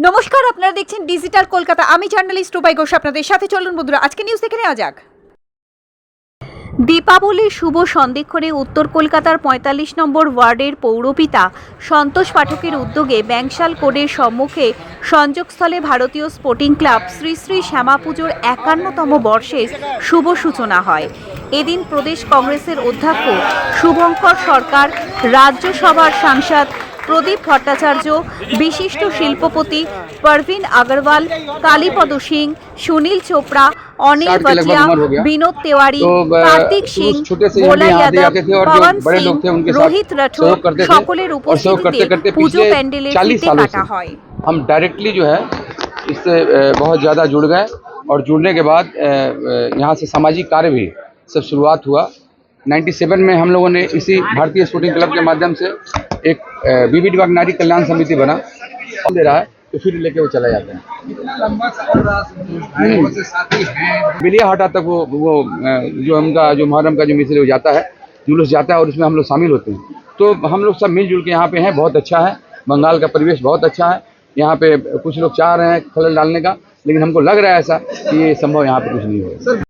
নমস্কার, আপনারা দেখছেন ডিজিটাল কলকাতা। আমি জার্নালিস্ট রূপাই ঘোষ, আপনাদের সাথে চলুন বন্ধুরা। আজকে নিউজ দেখে নেওয়া যাক। দীপাবলির শুভ সন্ধিক্ষণে উত্তর কলকাতার ৪৫ নম্বর ওয়ার্ডের পৌরপিতা সন্তোষ পাঠকের উদ্যোগে ব্যাংশাল কোডের সম্মুখে সংযোগস্থলে ভারতীয় স্পোর্টিং ক্লাব শ্রী শ্রী শ্যামা পুজোর ৫১তম বর্ষের শুভ সূচনা হয়। এদিন প্রদেশ কংগ্রেসের অধ্যক্ষ শুভঙ্কর সরকার, রাজ্যসভার সাংসদ প্রদীপ ভট্টাচার্য, বিশিষ্ট শিল্পপতি परवीन अग्रवाल, कालीपद सिंह, सुनील चोपड़ा, अनिल भटिया, विनोद तिवारी, कार्तिक सिंह, भोला यादव, पवन सिंह, रोहित राठौर सकलेर उपस्थितिते पूजो पैंडेलेर फीते काटा হয়। हम डायरेक्टली जो है इससे बहुत ज़्यादा जुड़ गए और जुड़ने के बाद यहाँ से सामाजिक कार्य भी सब शुरुआत हुआ। 97 में हम लोगों ने इसी भारतीय स्पोर्टिंग क्लब के माध्यम से एक बीबी डिबाग नारी कल्याण समिति बना दे रहा है, तो फिर लेके वो चला जाता है बिलिया हाटा तक। वो जो उनका जो मुहर्रम का जो मिसल हो जाता है, जुलूस जाता है और उसमें हम लोग शामिल होते हैं। तो हम लोग सब मिलजुल के यहाँ पे हैं, बहुत अच्छा है। बंगाल का परिवेश बहुत अच्छा है। यहाँ पे कुछ लोग चाह रहे हैं खलल डालने का, लेकिन हमको लग रहा है ऐसा कि ये संभव यहाँ पे कुछ नहीं होगा।